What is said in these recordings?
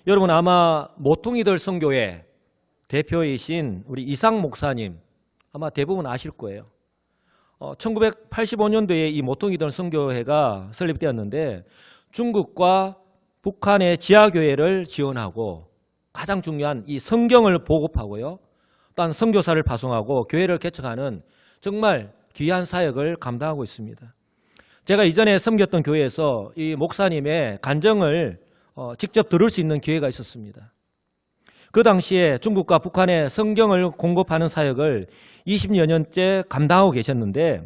여러분 아마 모퉁이들 선교회 대표이신 우리 이상 목사님 아마 대부분 아실 거예요. 1985년도에 이 모퉁이들 선교회가 설립되었는데 중국과 북한의 지하교회를 지원하고 가장 중요한 이 성경을 보급하고요. 또한 선교사를 파송하고 교회를 개척하는 정말 귀한 사역을 감당하고 있습니다. 제가 이전에 섬겼던 교회에서 이 목사님의 간증을 직접 들을 수 있는 기회가 있었습니다. 그 당시에 중국과 북한의 성경을 공급하는 사역을 20여 년째 감당하고 계셨는데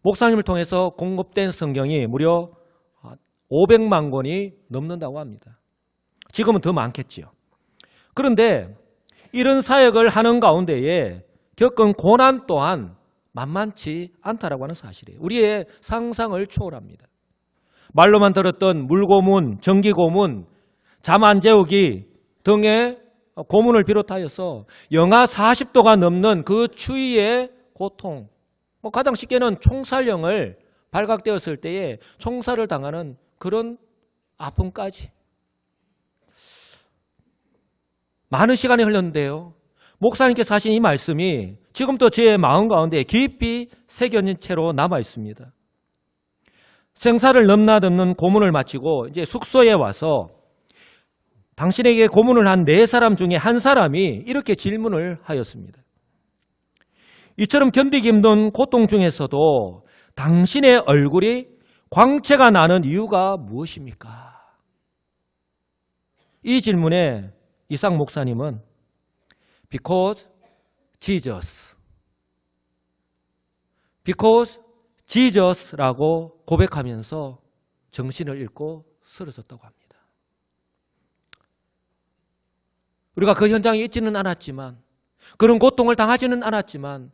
목사님을 통해서 공급된 성경이 무려 500만 권이 넘는다고 합니다. 지금은 더 많겠지요. 그런데 이런 사역을 하는 가운데에 겪은 고난 또한 만만치 않다라고 하는 사실이에요. 우리의 상상을 초월합니다. 말로만 들었던 물고문, 전기고문, 잠 안 재우기 등의 고문을 비롯하여서 영하 40도가 넘는 그 추위의 고통, 가장 쉽게는 총살령을 발각되었을 때에 총살을 당하는 그런 아픔까지 많은 시간이 흘렀는데요. 목사님께서 하신 이 말씀이 지금도 제 마음 가운데 깊이 새겨진 채로 남아 있습니다. 생사를 넘나드는 고문을 마치고 이제 숙소에 와서 당신에게 고문을 한 4사람 중에 한 사람이 이렇게 질문을 하였습니다. 이처럼 견디기 힘든 고통 중에서도 당신의 얼굴이 광채가 나는 이유가 무엇입니까? 이 질문에 이상 목사님은 Because Jesus. Because Jesus라고 고백하면서 정신을 잃고 쓰러졌다고 합니다. 우리가 그 현장에 있지는 않았지만 그런 고통을 당하지는 않았지만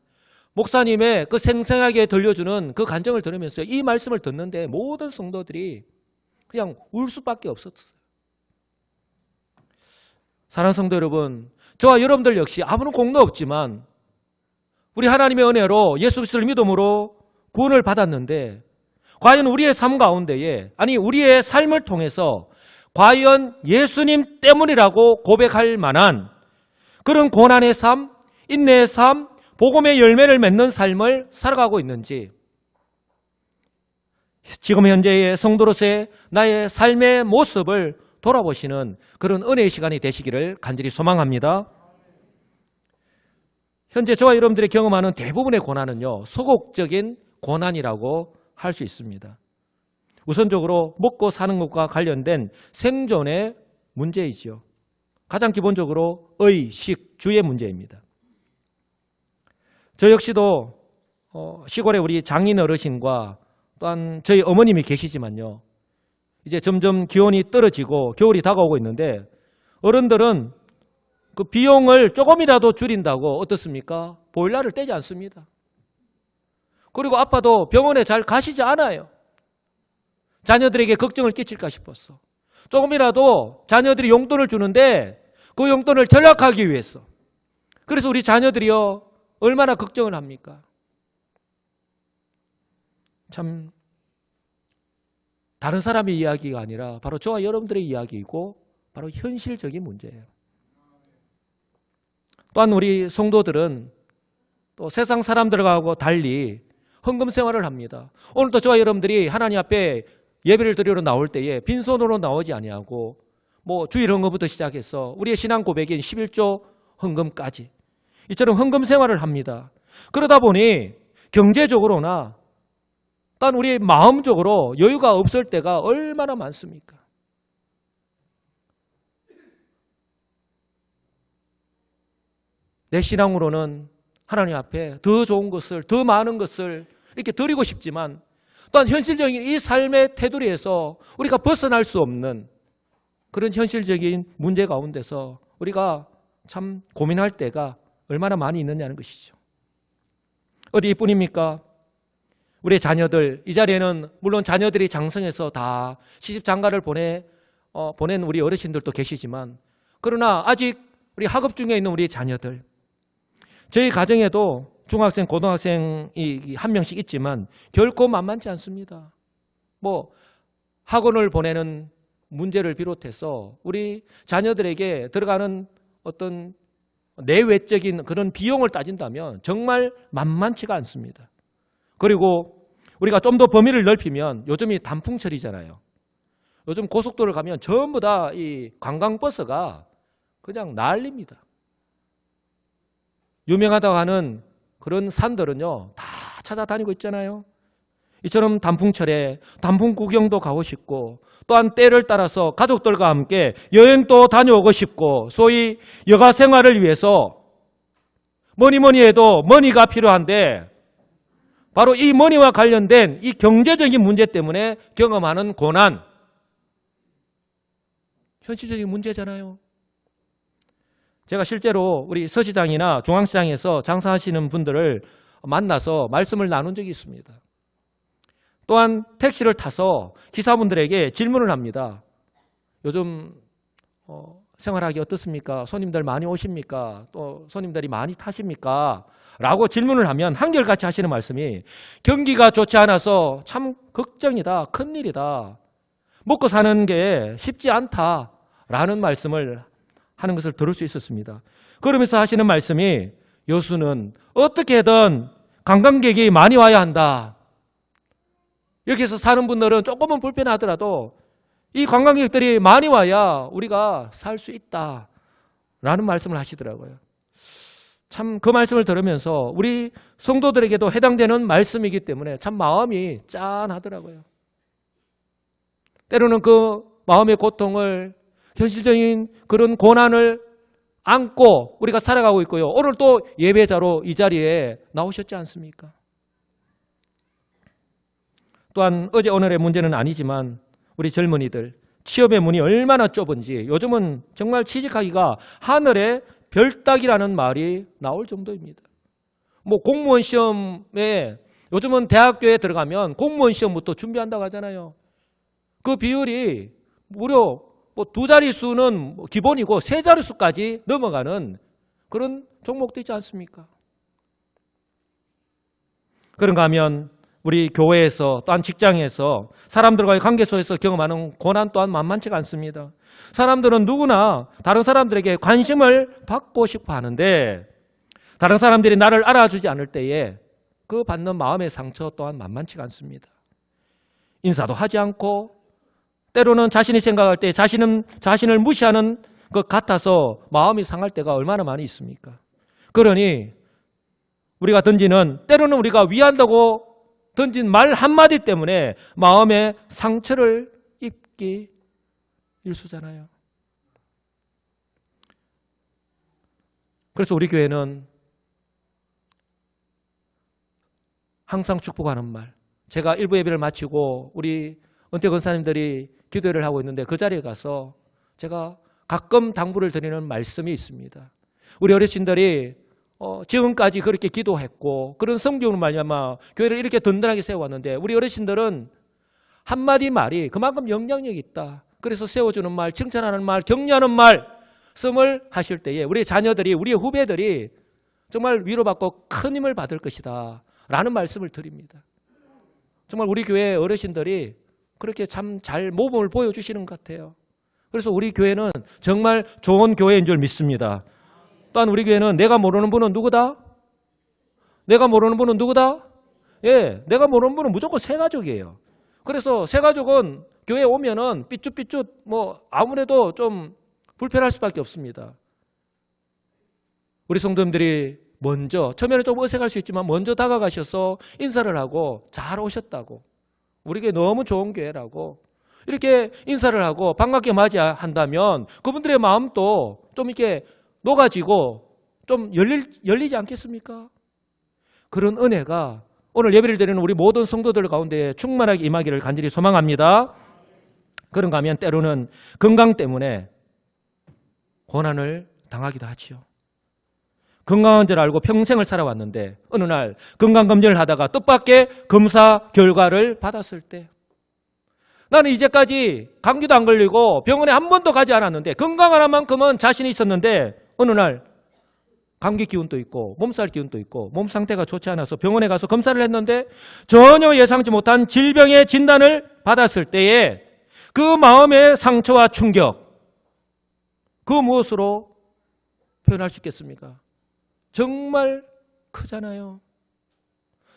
목사님의 그 생생하게 들려주는 그 간증을 들으면서 이 말씀을 듣는데 모든 성도들이 그냥 울 수밖에 없었어요. 사랑하는 성도 여러분, 저와 여러분들 역시 아무런 공로 없지만 우리 하나님의 은혜로 예수 그리스도를 믿음으로 구원을 받았는데 과연 우리의 삶 가운데에 우리의 삶을 통해서 과연 예수님 때문이라고 고백할 만한 그런 고난의 삶, 인내의 삶, 복음의 열매를 맺는 삶을 살아가고 있는지 지금 현재의 성도로서의 나의 삶의 모습을 돌아보시는 그런 은혜의 시간이 되시기를 간절히 소망합니다. 현재 저와 여러분들이 경험하는 대부분의 고난은요, 소극적인 고난이라고 할 수 있습니다. 우선적으로 먹고 사는 것과 관련된 생존의 문제이죠. 가장 기본적으로 의식주의 문제입니다. 저 역시도 시골에 우리 장인 어르신과 또한 저희 어머님이 계시지만요, 이제 점점 기온이 떨어지고 겨울이 다가오고 있는데 어른들은 그 비용을 조금이라도 줄인다고 어떻습니까? 보일러를 떼지 않습니다. 그리고 아빠도 병원에 잘 가시지 않아요. 자녀들에게 걱정을 끼칠까 싶어서 조금이라도 자녀들이 용돈을 주는데 그 용돈을 절약하기 위해서. 그래서 우리 자녀들이요 얼마나 걱정을 합니까? 참 다른 사람의 이야기가 아니라 바로 저와 여러분들의 이야기이고 바로 현실적인 문제예요. 또한 우리 성도들은 또 세상 사람들하고 달리 헌금 생활을 합니다. 오늘도 저와 여러분들이 하나님 앞에 예배를 드리러 나올 때에 빈손으로 나오지 아니하고 주일 헌금부터 시작해서 우리의 신앙 고백인 11조 헌금까지 이처럼 헌금 생활을 합니다. 그러다 보니 경제적으로나 또한 우리 마음적으로 여유가 없을 때가 얼마나 많습니까? 내 신앙으로는 하나님 앞에 더 좋은 것을, 더 많은 것을 이렇게 드리고 싶지만 또한 현실적인 이 삶의 테두리에서 우리가 벗어날 수 없는 그런 현실적인 문제 가운데서 우리가 참 고민할 때가 얼마나 많이 있느냐는 것이죠. 어디뿐입니까? 우리의 자녀들, 이 자리에는 물론 자녀들이 장성해서 다 시집장가를 보낸 우리 어르신들도 계시지만 그러나 아직 우리 학업 중에 있는 우리 자녀들, 저희 가정에도 중학생, 고등학생이 한 명씩 있지만 결코 만만치 않습니다. 학원을 보내는 문제를 비롯해서 우리 자녀들에게 들어가는 어떤 내외적인 그런 비용을 따진다면 정말 만만치가 않습니다. 그리고 우리가 좀 더 범위를 넓히면 요즘이 단풍철이잖아요. 요즘 고속도로를 가면 전부 다 이 관광버스가 그냥 난립니다. 유명하다고 하는 그런 산들은요, 다 찾아다니고 있잖아요. 이처럼 단풍철에 단풍 구경도 가고 싶고, 또한 때를 따라서 가족들과 함께 여행도 다녀오고 싶고, 소위 여가 생활을 위해서 뭐니 해도 머니가 필요한데, 바로 이 머니와 관련된 이 경제적인 문제 때문에 경험하는 고난, 현실적인 문제잖아요. 제가 실제로 우리 서시장이나 중앙시장에서 장사하시는 분들을 만나서 말씀을 나눈 적이 있습니다. 또한 택시를 타서 기사분들에게 질문을 합니다. 요즘 생활하기 어떻습니까? 손님들 많이 오십니까? 또 손님들이 많이 타십니까? 라고 질문을 하면 한결같이 하시는 말씀이, 경기가 좋지 않아서 참 걱정이다, 큰일이다, 먹고 사는 게 쉽지 않다라는 말씀을 하는 것을 들을 수 있었습니다. 그러면서 하시는 말씀이, 여수는 어떻게든 관광객이 많이 와야 한다. 여기서 사는 분들은 조금은 불편하더라도 이 관광객들이 많이 와야 우리가 살 수 있다라는 말씀을 하시더라고요. 참 그 말씀을 들으면서 우리 성도들에게도 해당되는 말씀이기 때문에 참 마음이 짠하더라고요. 때로는 그 마음의 고통을, 현실적인 그런 고난을 안고 우리가 살아가고 있고요. 오늘 또 예배자로 이 자리에 나오셨지 않습니까? 또한 어제 오늘의 문제는 아니지만 우리 젊은이들 취업의 문이 얼마나 좁은지, 요즘은 정말 취직하기가 하늘의 별 따기라는 말이 나올 정도입니다. 뭐 공무원 시험에, 요즘은 대학교에 들어가면 공무원 시험부터 준비한다고 하잖아요. 그 비율이 무려 뭐 두 자릿수는 기본이고 세 자릿수까지 넘어가는 그런 종목도 있지 않습니까? 그런가 하면 우리 교회에서, 또한 직장에서 사람들과의 관계 속에서 경험하는 고난 또한 만만치가 않습니다. 사람들은 누구나 다른 사람들에게 관심을 받고 싶어 하는데, 다른 사람들이 나를 알아주지 않을 때에 그 받는 마음의 상처 또한 만만치가 않습니다. 인사도 하지 않고, 때로는 자신이 생각할 때 자신을 무시하는 것 같아서 마음이 상할 때가 얼마나 많이 있습니까? 그러니 우리가 던지는, 때로는 우리가 위한다고 던진 말 한마디 때문에 마음의 상처를 입기 일쑤잖아요. 그래서 우리 교회는 항상 축복하는 말, 제가 일부 예배를 마치고 우리 은퇴 권사님들이 기도를 하고 있는데 그 자리에 가서 제가 가끔 당부를 드리는 말씀이 있습니다. 우리 어르신들이 지금까지 그렇게 기도했고 그런 성경을 말미암아 교회를 이렇게 든든하게 세워왔는데, 우리 어르신들은 한마디 말이 그만큼 영향력이 있다. 그래서 세워주는 말, 칭찬하는 말, 격려하는 말씀을 하실 때에 우리 자녀들이, 우리 후배들이 정말 위로받고 큰 힘을 받을 것이다 라는 말씀을 드립니다. 정말 우리 교회 어르신들이 그렇게 참 잘 모범을 보여주시는 것 같아요. 그래서 우리 교회는 정말 좋은 교회인 줄 믿습니다. 또한 우리 교회는 내가 모르는 분은 누구다? 내가 모르는 분은 누구다? 예, 내가 모르는 분은 무조건 새가족이에요. 그래서 새가족은 교회에 오면은 삐뚤삐뚤 뭐 아무래도 좀 불편할 수밖에 없습니다. 우리 성도님들이 먼저, 처음에는 좀 어색할 수 있지만 먼저 다가가셔서 인사를 하고 잘 오셨다고, 우리 교회 너무 좋은 교회라고 이렇게 인사를 하고 반갑게 맞이한다면 그분들의 마음도 좀 이렇게 녹아지고 좀 열리지 않겠습니까? 그런 은혜가 오늘 예배를 드리는 우리 모든 성도들 가운데 충만하게 임하기를 간절히 소망합니다. 그런가 하면 때로는 건강 때문에 고난을 당하기도 하지요. 건강한 줄 알고 평생을 살아왔는데 어느 날 건강검진을 하다가 뜻밖의 검사 결과를 받았을 때, 나는 이제까지 감기도 안 걸리고 병원에 한 번도 가지 않았는데 건강한 만큼은 자신이 있었는데 어느 날 감기 기운도 있고 몸살 기운도 있고 몸 상태가 좋지 않아서 병원에 가서 검사를 했는데 전혀 예상치 못한 질병의 진단을 받았을 때에 그 마음의 상처와 충격, 그 무엇으로 표현할 수 있겠습니까? 정말 크잖아요.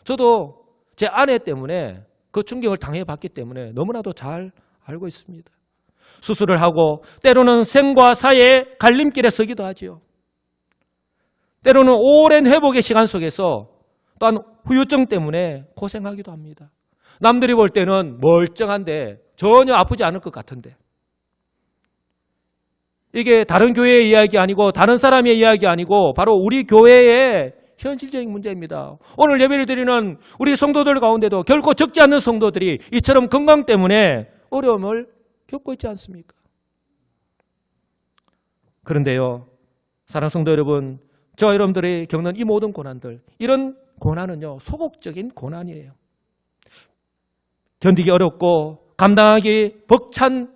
저도 제 아내 때문에 그 충격을 당해봤기 때문에 너무나도 잘 알고 있습니다. 수술을 하고 때로는 생과 사의 갈림길에 서기도 하지요. 때로는 오랜 회복의 시간 속에서 또한 후유증 때문에 고생하기도 합니다. 남들이 볼 때는 멀쩡한데 전혀 아프지 않을 것 같은데, 이게 다른 교회의 이야기 아니고 다른 사람의 이야기 아니고 바로 우리 교회의 현실적인 문제입니다. 오늘 예배를 드리는 우리 성도들 가운데도 결코 적지 않는 성도들이 이처럼 건강 때문에 어려움을 겪고 있지 않습니까? 그런데요, 사랑하는 성도 여러분, 저와 여러분들이 겪는 이 모든 고난들, 이런 고난은요, 소극적인 고난이에요. 견디기 어렵고 감당하기 벅찬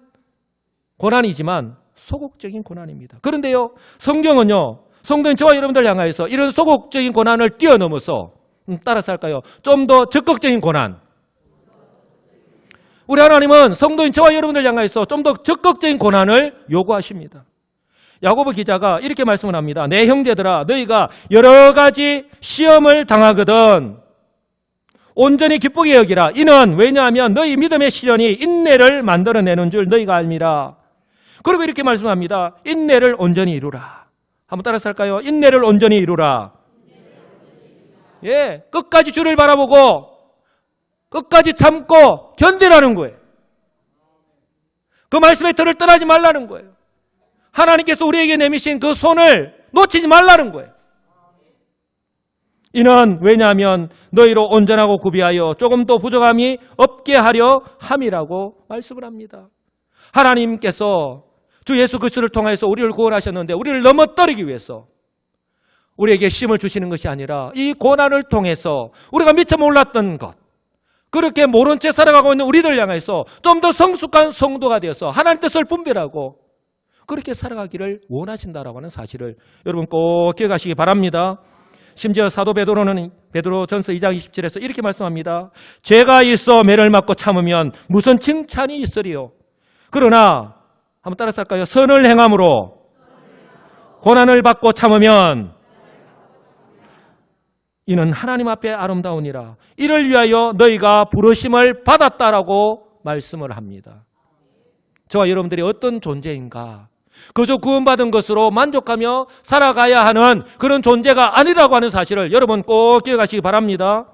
고난이지만 소극적인 고난입니다. 그런데요, 성경은요, 성도인 저와 여러분들 향하여서 이런 소극적인 고난을 뛰어넘어서 따라서 할까요? 좀 더 적극적인 고난. 우리 하나님은 성도인 저와 여러분들 향하여서 좀 더 적극적인 고난을 요구하십니다. 야고보 기자가 이렇게 말씀을 합니다. 내 형제들아, 너희가 여러 가지 시험을 당하거든 온전히 기쁘게 여기라. 이는 왜냐하면 너희 믿음의 시련이 인내를 만들어내는 줄 너희가 알미라. 그리고 이렇게 말씀합니다. 인내를 온전히 이루라. 한번 따라서 할까요? 인내를 온전히 이루라. 예, 끝까지 주를 바라보고 끝까지 참고 견디라는 거예요. 그 말씀의 틀을 떠나지 말라는 거예요. 하나님께서 우리에게 내미신 그 손을 놓치지 말라는 거예요. 이는 왜냐하면 너희로 온전하고 구비하여 조금도 부족함이 없게 하려 함이라고 말씀을 합니다. 하나님께서 주 예수 그리스도를 통해서 우리를 구원하셨는데 우리를 넘어뜨리기 위해서 우리에게 쉼을 주시는 것이 아니라 이 고난을 통해서 우리가 미처 몰랐던 것, 그렇게 모른 채 살아가고 있는 우리들 향해서 좀 더 성숙한 성도가 되어서 하나님 뜻을 분별하고 그렇게 살아가기를 원하신다라고 하는 사실을 여러분 꼭 기억하시기 바랍니다. 심지어 사도 베드로는 베드로전서 2장 27에서 이렇게 말씀합니다. 죄가 있어 매를 맞고 참으면 무슨 칭찬이 있으리요. 그러나 한번 따라서 할까요? 선을 행함으로 고난을 받고 참으면 이는 하나님 앞에 아름다우니라. 이를 위하여 너희가 부르심을 받았다라고 말씀을 합니다. 저와 여러분들이 어떤 존재인가? 그저 구원받은 것으로 만족하며 살아가야 하는 그런 존재가 아니라고 하는 사실을 여러분 꼭 기억하시기 바랍니다.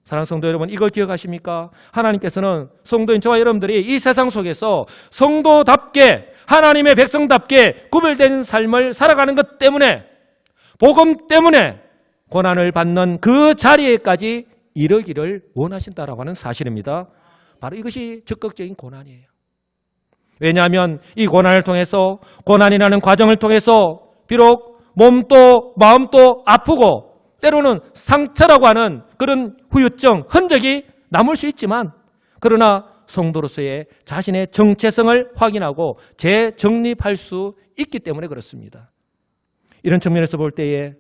사랑하는 성도 여러분, 이걸 기억하십니까? 하나님께서는 성도인 저와 여러분들이 이 세상 속에서 성도답게 하나님의 백성답게 구별된 삶을 살아가는 것 때문에, 복음 때문에 고난을 받는 그 자리에까지 이르기를 원하신다라고 하는 사실입니다. 바로 이것이 적극적인 고난이에요. 왜냐하면 이 고난을 통해서, 고난이라는 과정을 통해서 비록 몸도 마음도 아프고 때로는 상처라고 하는 그런 후유증, 흔적이 남을 수 있지만, 그러나 성도로서의 자신의 정체성을 확인하고 재정립할 수 있기 때문에 그렇습니다. 이런 측면에서 볼 때에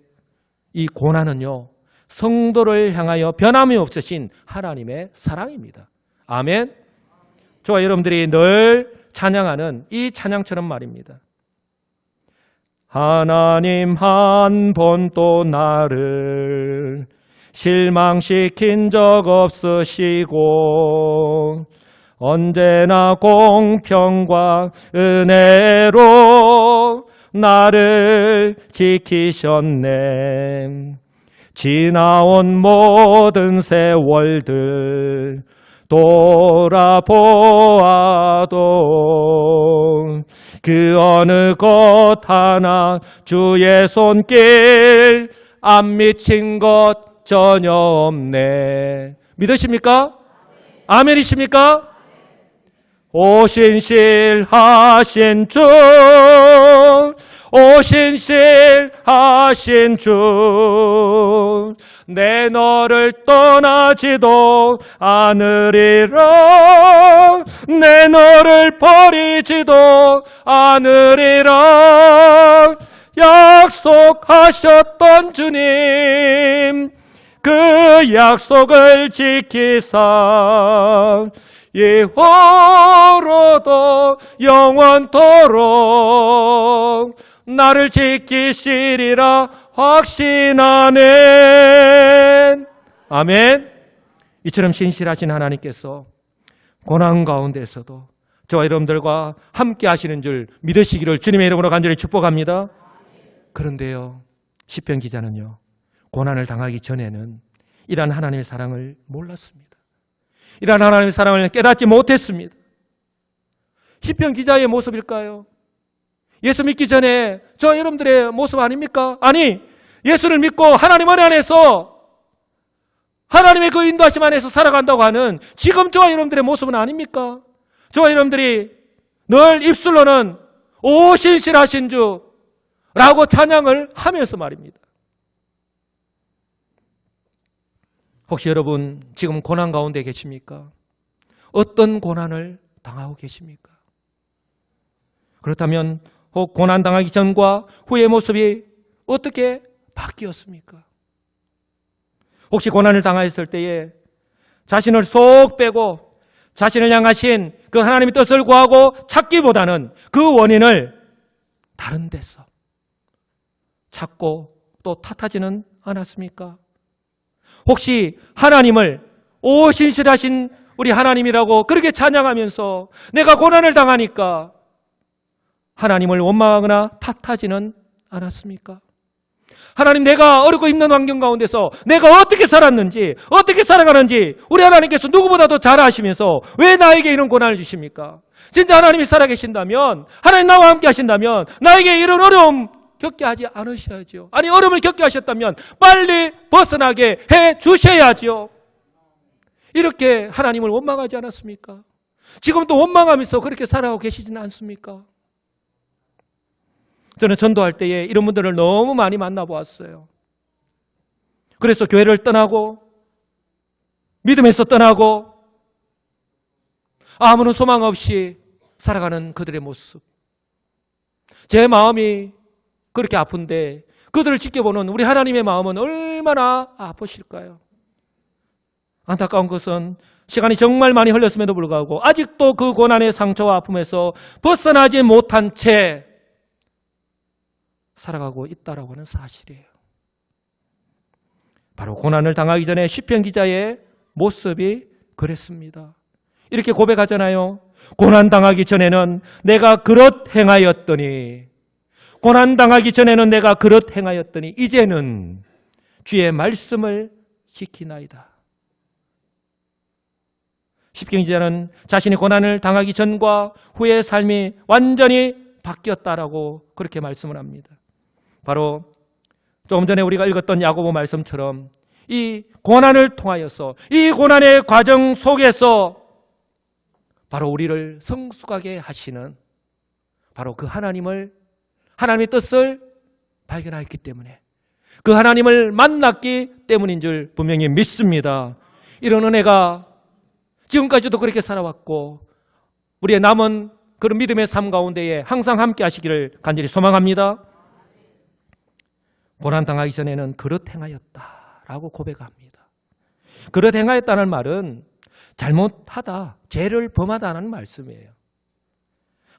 이 고난은요, 성도를 향하여 변함이 없으신 하나님의 사랑입니다. 아멘. 저와 여러분들이 늘 찬양하는 이 찬양처럼 말입니다. 하나님 한 번도 나를 실망시킨 적 없으시고 언제나 공평과 은혜로 나를 지키셨네. 지나온 모든 세월들 돌아보아도 그 어느 것 하나 주의 손길 안 미친 것 전혀 없네. 믿으십니까? 아멘이십니까? 오신실하신 주, 오신실하신 주, 내 너를 떠나지도 않으리라, 내 너를 버리지도 않으리라. 약속하셨던 주님, 그 약속을 지키사 예호로도 영원토록 나를 지키시리라 확신하네. 아멘. 이처럼 신실하신 하나님께서 고난 가운데서도 저와 여러분들과 함께 하시는 줄 믿으시기를 주님의 이름으로 간절히 축복합니다. 그런데요, 시편 기자는요, 고난을 당하기 전에는 이러한 하나님의 사랑을 몰랐습니다. 이러한 하나님의 사랑을 깨닫지 못했습니다. 시편 기자의 모습일까요? 예수 믿기 전에 저와 여러분들의 모습 아닙니까? 아니, 예수를 믿고 하나님 은혜 안에서 하나님의 그 인도하심 안에서 살아간다고 하는 지금 저와 여러분들의 모습은 아닙니까? 저와 여러분들이 늘 입술로는 오 신실하신 주라고 찬양을 하면서 말입니다. 혹시 여러분 지금 고난 가운데 계십니까? 어떤 고난을 당하고 계십니까? 그렇다면 혹 고난 당하기 전과 후의 모습이 어떻게 바뀌었습니까? 혹시 고난을 당하였을 때에 자신을 쏙 빼고 자신을 향하신 그 하나님의 뜻을 구하고 찾기보다는 그 원인을 다른 데서 찾고 또 탓하지는 않았습니까? 혹시 하나님을 오 신실하신 우리 하나님이라고 그렇게 찬양하면서 내가 고난을 당하니까 하나님을 원망하거나 탓하지는 않았습니까? 하나님, 내가 어렵고 힘든 환경 가운데서 내가 어떻게 살았는지, 어떻게 살아가는지 우리 하나님께서 누구보다도 잘 아시면서 왜 나에게 이런 고난을 주십니까? 진짜 하나님이 살아계신다면, 하나님 나와 함께 하신다면 나에게 이런 어려움 겪게 하지 않으셔야죠. 아니, 어려움을 겪게 하셨다면 빨리 벗어나게 해 주셔야죠. 이렇게 하나님을 원망하지 않았습니까? 지금 또 원망하면서 그렇게 살아가고 계시지는 않습니까? 저는 전도할 때에 이런 분들을 너무 많이 만나보았어요. 그래서 교회를 떠나고 믿음에서 떠나고 아무런 소망 없이 살아가는 그들의 모습. 제 마음이 그렇게 아픈데 그들을 지켜보는 우리 하나님의 마음은 얼마나 아프실까요? 안타까운 것은 시간이 정말 많이 흘렀음에도 불구하고 아직도 그 고난의 상처와 아픔에서 벗어나지 못한 채 살아가고 있다라고 하는 사실이에요. 바로 고난을 당하기 전에 시편 기자의 모습이 그랬습니다. 이렇게 고백하잖아요. 고난 당하기 전에는 내가 그릇 행하였더니, 고난 당하기 전에는 내가 그릇 행하였더니 이제는 주의 말씀을 지키나이다. 시편 기자는 자신이 고난을 당하기 전과 후의 삶이 완전히 바뀌었다라고 그렇게 말씀을 합니다. 바로 조금 전에 우리가 읽었던 야고보 말씀처럼 이 고난을 통하여서 이 고난의 과정 속에서 바로 우리를 성숙하게 하시는 바로 그 하나님의 뜻을 발견했기 때문에 그 하나님을 만났기 때문인 줄 분명히 믿습니다. 이런 은혜가 지금까지도 그렇게 살아왔고 우리의 남은 그런 믿음의 삶 가운데에 항상 함께 하시기를 간절히 소망합니다. 고난 당하기 전에는 그릇 행하였다라고 고백합니다. 그릇 행하였다는 말은 잘못하다, 죄를 범하다는 말씀이에요.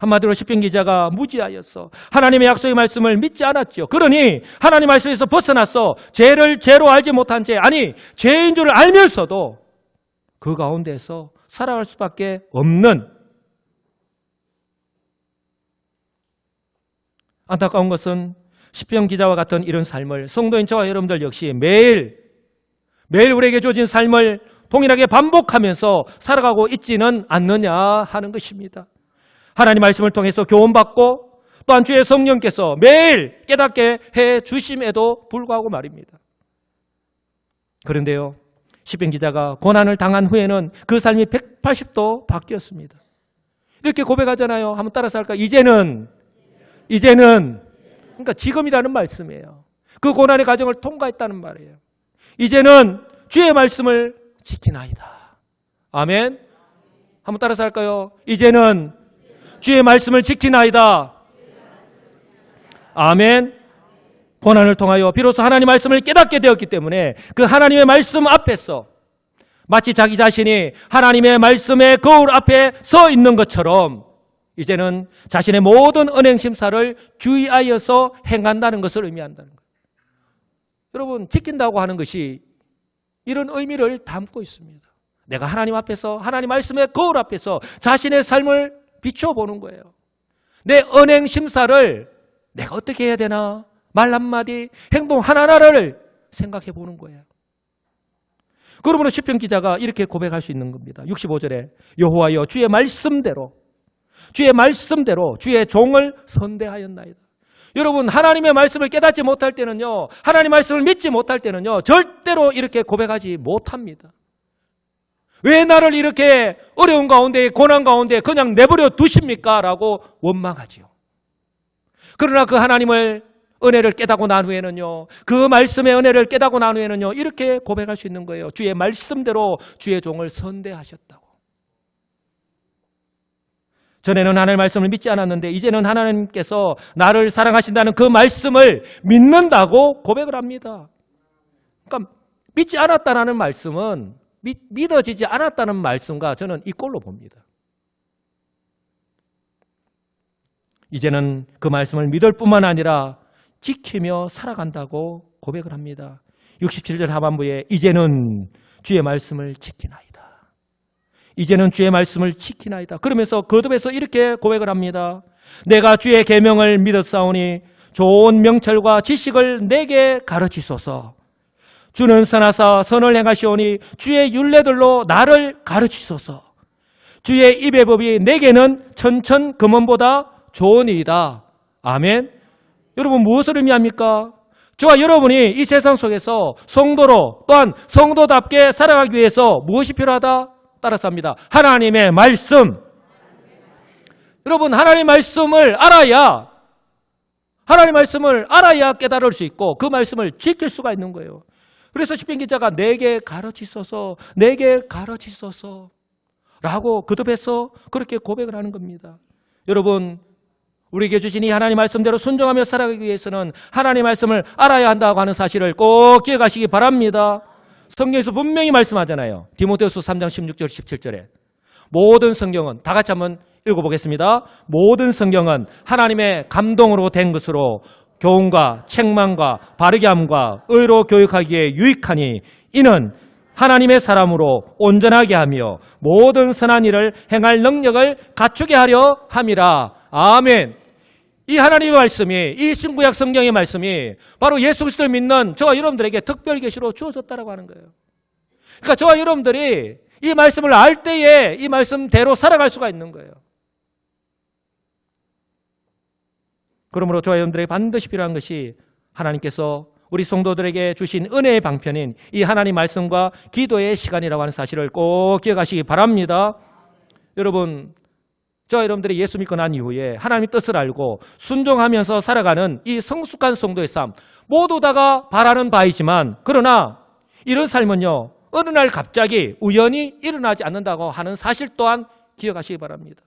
한마디로 시편 기자가 무지하였어. 하나님의 약속의 말씀을 믿지 않았죠. 그러니 하나님 말씀에서 벗어났어. 죄를 죄로 알지 못한 죄, 아니 죄인 줄 알면서도 그 가운데서 살아갈 수밖에 없는, 안타까운 것은 시편 기자와 같은 이런 삶을 성도인 저와 여러분들 역시 매일 우리에게 주어진 삶을 동일하게 반복하면서 살아가고 있지는 않느냐 하는 것입니다. 하나님 말씀을 통해서 교훈받고 또한 주의 성령께서 매일 깨닫게 해 주심에도 불구하고 말입니다. 그런데요, 시편 기자가 고난을 당한 후에는 그 삶이 180도 바뀌었습니다. 이렇게 고백하잖아요. 한번 따라서 할까요? 이제는 그러니까 지금이라는 말씀이에요. 그 고난의 과정을 통과했다는 말이에요. 이제는 주의 말씀을 지키나이다. 아멘. 한번 따라서 할까요? 이제는 주의 말씀을 지키나이다. 아멘. 고난을 통하여 비로소 하나님의 말씀을 깨닫게 되었기 때문에 그 하나님의 말씀 앞에서 마치 자기 자신이 하나님의 말씀의 거울 앞에 서 있는 것처럼 이제는 자신의 모든 은행 심사를 주의하여서 행한다는 것을 의미한다는 거예요. 여러분, 지킨다고 하는 것이 이런 의미를 담고 있습니다. 내가 하나님 앞에서, 하나님 말씀의 거울 앞에서 자신의 삶을 비춰보는 거예요. 내 은행 심사를 내가 어떻게 해야 되나, 말 한마디, 행동 하나하나를 생각해 보는 거예요. 그러므로 시편 기자가 이렇게 고백할 수 있는 겁니다. 65절에 여호와여 주의 말씀대로 주의 종을 선대하였나이다. 여러분, 하나님의 말씀을 깨닫지 못할 때는요, 하나님 말씀을 믿지 못할 때는요, 절대로 이렇게 고백하지 못합니다. 왜 나를 이렇게 어려운 가운데, 고난 가운데 그냥 내버려 두십니까? 라고 원망하지요. 그러나 그 하나님을 은혜를 깨닫고 난 후에는요, 그 말씀의 은혜를 깨닫고 난 후에는요, 이렇게 고백할 수 있는 거예요. 주의 말씀대로 주의 종을 선대하셨다고. 전에는 하나님의 말씀을 믿지 않았는데 이제는 하나님께서 나를 사랑하신다는 그 말씀을 믿는다고 고백을 합니다. 그러니까 믿지 않았다는 말씀은 믿어지지 않았다는 말씀과 저는 이꼴로 봅니다. 이제는 그 말씀을 믿을 뿐만 아니라 지키며 살아간다고 고백을 합니다. 67절 하반부에 이제는 주의 말씀을 지키나이다. 이제는 주의 말씀을 지키나이다. 그러면서 거듭해서 이렇게 고백을 합니다. 내가 주의 계명을 믿었사오니 좋은 명철과 지식을 내게 가르치소서. 주는 선하사 선을 행하시오니 주의 율례들로 나를 가르치소서. 주의 입의 법이 내게는 천천 금원보다 좋으니이다. 아멘. 여러분, 무엇을 의미합니까? 저와 여러분이 이 세상 속에서 성도로 또한 성도답게 살아가기 위해서 무엇이 필요하다? 따라서 합니다. 하나님의 말씀. 여러분, 하나님의 말씀을 알아야 깨달을 수 있고 그 말씀을 지킬 수가 있는 거예요. 그래서 시편 기자가 내게 가르치소서 라고 거듭해서 그렇게 고백을 하는 겁니다. 여러분, 우리에게 주신 이 하나님 말씀대로 순종하며 살아가기 위해서는 하나님 말씀을 알아야 한다고 하는 사실을 꼭 기억하시기 바랍니다. 성경에서 분명히 말씀하잖아요. 디모데후서 3장 16절 17절에 모든 성경은, 다 같이 한번 읽어보겠습니다. 모든 성경은 하나님의 감동으로 된 것으로 교훈과 책망과 바르게 함과 의로 교육하기에 유익하니 이는 하나님의 사람으로 온전하게 하며 모든 선한 일을 행할 능력을 갖추게 하려 함이라. 아멘. 이 하나님의 말씀이, 이 신구약 성경의 말씀이 바로 예수 그리스도를 믿는 저와 여러분들에게 특별 계시로 주어졌다라고 하는 거예요. 그러니까 저와 여러분들이 이 말씀을 알 때에 이 말씀대로 살아갈 수가 있는 거예요. 그러므로 저와 여러분들에게 반드시 필요한 것이 하나님께서 우리 성도들에게 주신 은혜의 방편인 이 하나님 말씀과 기도의 시간이라고 하는 사실을 꼭 기억하시기 바랍니다. 여러분, 저와 여러분들이 예수 믿고 난 이후에 하나님의 뜻을 알고 순종하면서 살아가는 이 성숙한 성도의 삶, 모두 다가 바라는 바이지만 그러나 이런 삶은요, 어느 날 갑자기 우연히 일어나지 않는다고 하는 사실 또한 기억하시기 바랍니다.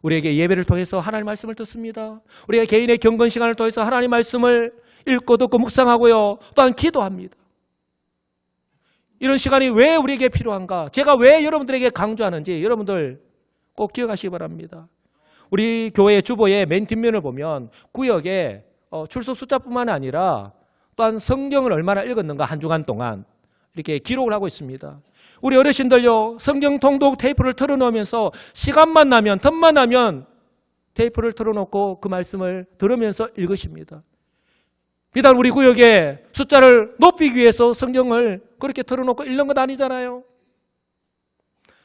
우리에게 예배를 통해서 하나님 말씀을 듣습니다. 우리가 개인의 경건 시간을 통해서 하나님 말씀을 읽고 듣고 묵상하고요, 또한 기도합니다. 이런 시간이 왜 우리에게 필요한가? 제가 왜 여러분들에게 강조하는지 여러분들 꼭 기억하시기 바랍니다. 우리 교회 주보의 맨 뒷면을 보면 구역에 출석 숫자뿐만 아니라 또한 성경을 얼마나 읽었는가 한 주간 동안 이렇게 기록을 하고 있습니다. 우리 어르신들요, 성경 통독 테이프를 틀어놓으면서 시간만 나면, 틈만 나면 테이프를 틀어놓고 그 말씀을 들으면서 읽으십니다. 비단 우리 구역에 숫자를 높이기 위해서 성경을 그렇게 틀어놓고 읽는 것 아니잖아요.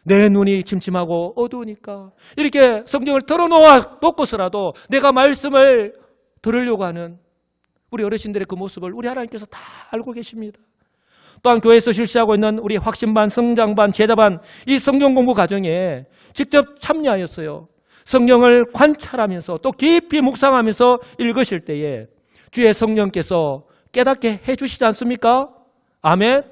내 눈이 침침하고 어두우니까 이렇게 성경을 틀어놓고서라도 내가 말씀을 들으려고 하는 우리 어르신들의 그 모습을 우리 하나님께서 다 알고 계십니다. 또한 교회에서 실시하고 있는 우리 확신반, 성장반, 제자반 이 성경 공부 과정에 직접 참여하였어요. 성경을 관찰하면서 또 깊이 묵상하면서 읽으실 때에 주의 성령께서 깨닫게 해주시지 않습니까? 아멘.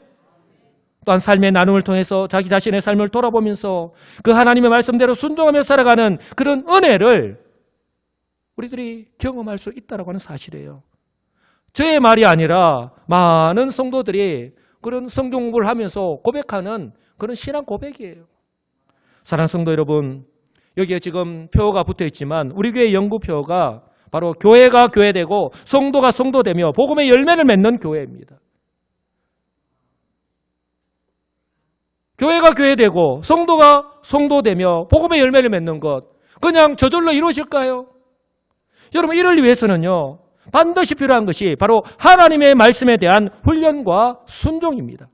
또한 삶의 나눔을 통해서 자기 자신의 삶을 돌아보면서 그 하나님의 말씀대로 순종하며 살아가는 그런 은혜를 우리들이 경험할 수 있다고 하는 사실이에요. 저의 말이 아니라 많은 성도들이 그런 성경 공부를 하면서 고백하는 그런 신앙 고백이에요. 사랑하는 성도 여러분, 여기에 지금 표가 붙어 있지만 우리 교회 연구표가 바로 교회가 교회되고 성도가 성도되며 복음의 열매를 맺는 교회입니다. 교회가 교회되고 성도가 성도되며 복음의 열매를 맺는 것, 그냥 저절로 이루어질까요? 여러분, 이를 위해서는요, 반드시 필요한 것이 바로 하나님의 말씀에 대한 훈련과 순종입니다.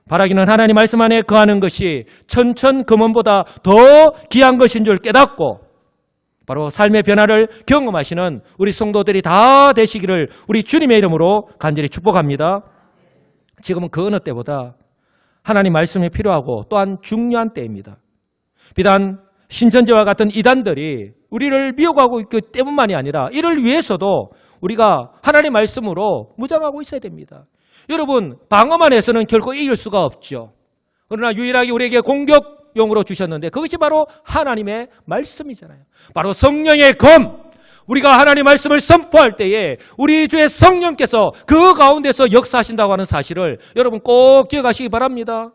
바라기는 하나님 말씀 안에 거하는 것이 천천금원보다 더 귀한 것인 줄 깨닫고 바로 삶의 변화를 경험하시는 우리 성도들이 다 되시기를 우리 주님의 이름으로 간절히 축복합니다. 지금은 그 어느 때보다 하나님 말씀이 필요하고 또한 중요한 때입니다. 비단 신천지와 같은 이단들이 우리를 미혹하고 있기 때문만이 아니라 이를 위해서도 우리가 하나님 말씀으로 무장하고 있어야 됩니다. 여러분, 방어만 해서는 결코 이길 수가 없죠. 그러나 유일하게 우리에게 공격용으로 주셨는데 그것이 바로 하나님의 말씀이잖아요. 바로 성령의 검, 우리가 하나님 말씀을 선포할 때에 우리 주의 성령께서 그 가운데서 역사하신다고 하는 사실을 여러분 꼭 기억하시기 바랍니다.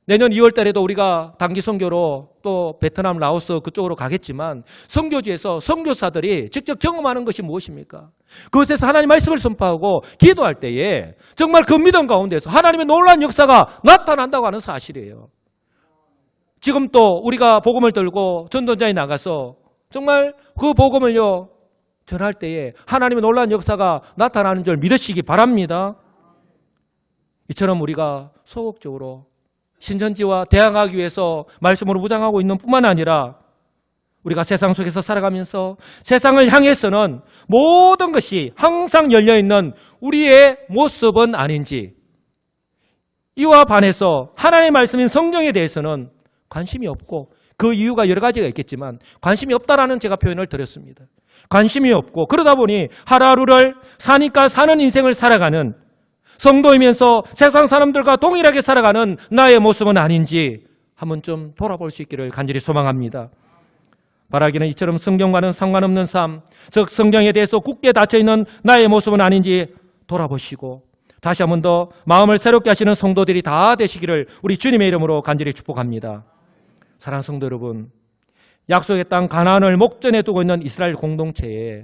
내년 2월 달에도 우리가 단기 선교로 또 베트남, 라오스 그쪽으로 가겠지만 선교지에서 선교사들이 직접 경험하는 것이 무엇입니까? 그것에서 하나님 말씀을 선포하고 기도할 때에 정말 그 믿음 가운데서 하나님의 놀라운 역사가 나타난다고 하는 사실이에요. 지금 또 우리가 복음을 들고 전도자에 나가서 정말 그 복음을요 전할 때에 하나님의 놀라운 역사가 나타나는 줄 믿으시기 바랍니다. 이처럼 우리가 소극적으로 신천지와 대항하기 위해서 말씀으로 무장하고 있는 뿐만 아니라 우리가 세상 속에서 살아가면서 세상을 향해서는 모든 것이 항상 열려있는 우리의 모습은 아닌지, 이와 반해서 하나님의 말씀인 성경에 대해서는 관심이 없고, 그 이유가 여러 가지가 있겠지만 관심이 없다라는 제가 표현을 드렸습니다. 관심이 없고, 그러다 보니 하루하루를 사니까 사는 인생을 살아가는, 성도이면서 세상 사람들과 동일하게 살아가는 나의 모습은 아닌지 한번 좀 돌아볼 수 있기를 간절히 소망합니다. 바라기는 이처럼 성경과는 상관없는 삶, 즉 성경에 대해서 굳게 닫혀있는 나의 모습은 아닌지 돌아보시고 다시 한번 더 마음을 새롭게 하시는 성도들이 다 되시기를 우리 주님의 이름으로 간절히 축복합니다. 사랑하는 성도 여러분, 약속의 땅 가나안을 목전에 두고 있는 이스라엘 공동체에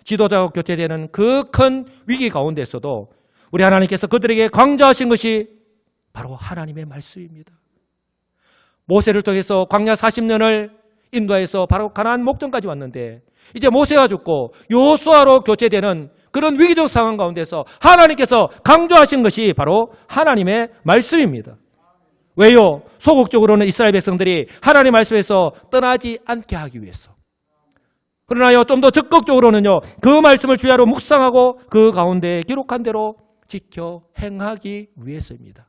지도자가 교체되는 그 큰 위기 가운데서도 우리 하나님께서 그들에게 강조하신 것이 바로 하나님의 말씀입니다. 모세를 통해서 광야 40년을 인도해서 바로 가나안 목전까지 왔는데 이제 모세가 죽고 여호수아로 교체되는 그런 위기적 상황 가운데서 하나님께서 강조하신 것이 바로 하나님의 말씀입니다. 왜요? 소극적으로는 이스라엘 백성들이 하나님의 말씀에서 떠나지 않게 하기 위해서. 그러나요, 좀 더 적극적으로는요, 그 말씀을 주야로 묵상하고 그 가운데 기록한 대로 지켜 행하기 위해서입니다.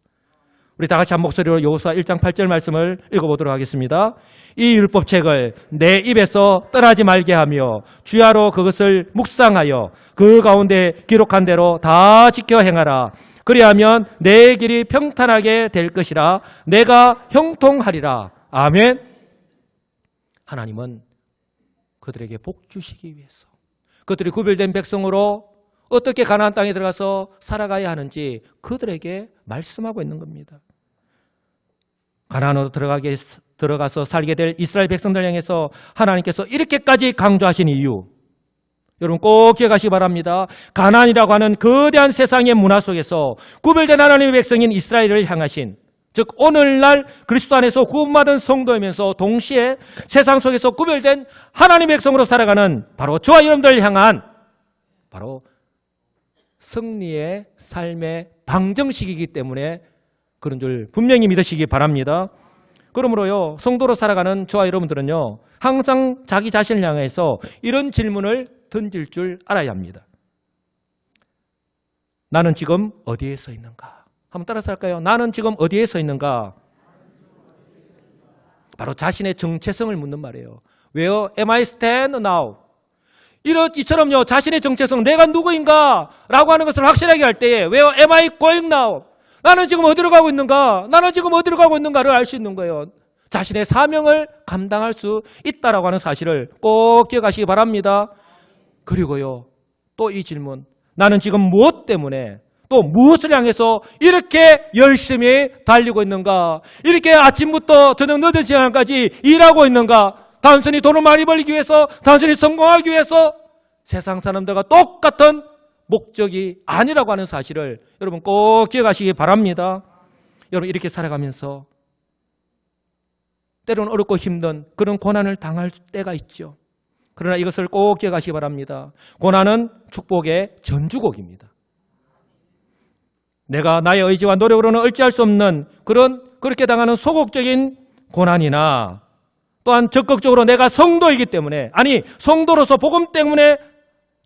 우리 다 같이 한 목소리로 여호수아 1장 8절 말씀을 읽어보도록 하겠습니다. 이 율법책을 내 입에서 떠나지 말게 하며 주야로 그것을 묵상하여 그 가운데 기록한 대로 다 지켜 행하라. 그리하면 내 길이 평탄하게 될 것이라. 내가 형통하리라. 아멘. 하나님은 그들에게 복 주시기 위해서, 그들이 구별된 백성으로 어떻게 가나안 땅에 들어가서 살아가야 하는지 그들에게 말씀하고 있는 겁니다. 가나안으로 들어가서 살게 될 이스라엘 백성들 향해서 하나님께서 이렇게까지 강조하신 이유, 여러분 꼭 기억하시기 바랍니다. 가나안이라고 하는 거대한 세상의 문화 속에서 구별된 하나님의 백성인 이스라엘을 향하신, 즉 오늘날 그리스도 안에서 구원받은 성도이면서 동시에 세상 속에서 구별된 하나님의 백성으로 살아가는 바로 저와 여러분들을 향한 바로 승리의 삶의 방정식이기 때문에 그런 줄 분명히 믿으시기 바랍니다. 그러므로요, 성도로 살아가는 저와 여러분들은요, 항상 자기 자신을 향해서 이런 질문을 던질 줄 알아야 합니다. 나는 지금 어디에 서 있는가? 한번 따라서 할까요? 나는 지금 어디에 서 있는가? 바로 자신의 정체성을 묻는 말이에요. Where am I stand now? 이처럼요, 자신의 정체성, 내가 누구인가? 라고 하는 것을 확실하게 할 때에 Where am I going now? 나는 지금 어디로 가고 있는가? 나는 지금 어디로 가고 있는가를 알 수 있는 거예요. 자신의 사명을 감당할 수 있다라고 하는 사실을 꼭 기억하시기 바랍니다. 그리고요, 또 이 질문, 나는 지금 무엇 때문에 또 무엇을 향해서 이렇게 열심히 달리고 있는가? 이렇게 아침부터 저녁 늦은 시간까지 일하고 있는가? 단순히 돈을 많이 벌기 위해서, 단순히 성공하기 위해서 세상 사람들과 똑같은 목적이 아니라고 하는 사실을 여러분 꼭 기억하시기 바랍니다. 여러분 이렇게 살아가면서 때로는 어렵고 힘든 그런 고난을 당할 때가 있죠. 그러나 이것을 꼭 기억하시기 바랍니다. 고난은 축복의 전주곡입니다. 내가 나의 의지와 노력으로는 어찌할 수 없는 그렇게 당하는 소극적인 고난이나 또한 적극적으로 내가 성도이기 때문에, 아니 성도로서 복음 때문에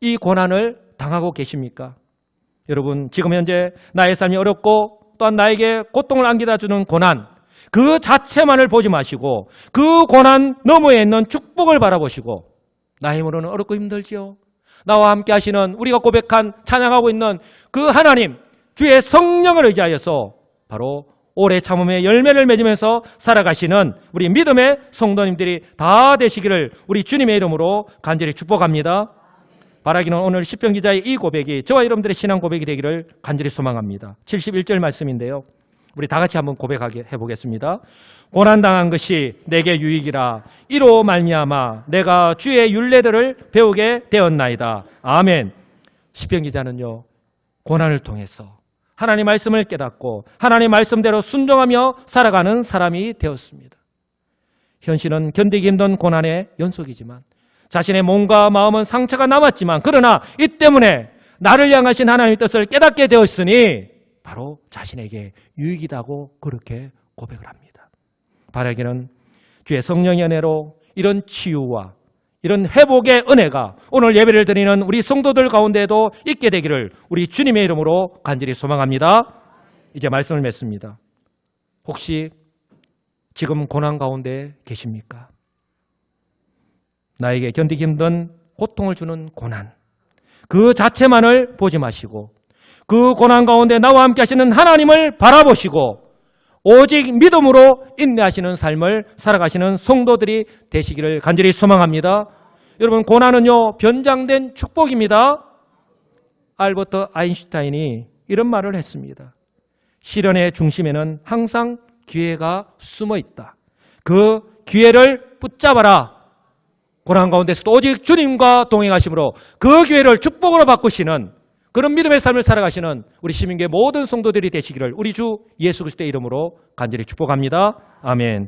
이 고난을 당하고 계십니까? 여러분 지금 현재 나의 삶이 어렵고 또한 나에게 고통을 안겨다 주는 고난, 그 자체만을 보지 마시고 그 고난 너머에 있는 축복을 바라보시고, 나의 힘으로는 어렵고 힘들지요. 나와 함께 하시는, 우리가 고백한 찬양하고 있는 그 하나님, 주의 성령을 의지하여서 바로 오래 참음의 열매를 맺으면서 살아가시는 우리 믿음의 성도님들이 다 되시기를 우리 주님의 이름으로 간절히 축복합니다. 바라기는 오늘 시편 기자의 이 고백이 저와 여러분들의 신앙 고백이 되기를 간절히 소망합니다. 71절 말씀인데요. 우리 다 같이 한번 고백하게 해보겠습니다. 고난당한 것이 내게 유익이라. 이로 말미암아 내가 주의 율례들을 배우게 되었나이다. 아멘. 시편 기자는요, 고난을 통해서 하나님 말씀을 깨닫고 하나님 말씀대로 순종하며 살아가는 사람이 되었습니다. 현실은 견디기 힘든 고난의 연속이지만 자신의 몸과 마음은 상처가 남았지만, 그러나 이 때문에 나를 향하신 하나님의 뜻을 깨닫게 되었으니 바로 자신에게 유익이다고 그렇게 고백을 합니다. 바라기는 주의 성령의 은혜로 이런 치유와 이런 회복의 은혜가 오늘 예배를 드리는 우리 성도들 가운데에도 있게 되기를 우리 주님의 이름으로 간절히 소망합니다. 이제 말씀을 맺습니다. 혹시 지금 고난 가운데 계십니까? 나에게 견디기 힘든 고통을 주는 고난, 그 자체만을 보지 마시고 그 고난 가운데 나와 함께 하시는 하나님을 바라보시고 오직 믿음으로 인내하시는 삶을 살아가시는 성도들이 되시기를 간절히 소망합니다. 여러분 고난은요 변장된 축복입니다. 알버트 아인슈타인이 이런 말을 했습니다. 시련의 중심에는 항상 기회가 숨어 있다. 그 기회를 붙잡아라. 고난 가운데서도 오직 주님과 동행하심으로 그 기회를 축복으로 바꾸시는 그런 믿음의 삶을 살아가시는 우리 시민교회 모든 성도들이 되시기를 우리 주 예수 그리스도의 이름으로 간절히 축복합니다. 아멘.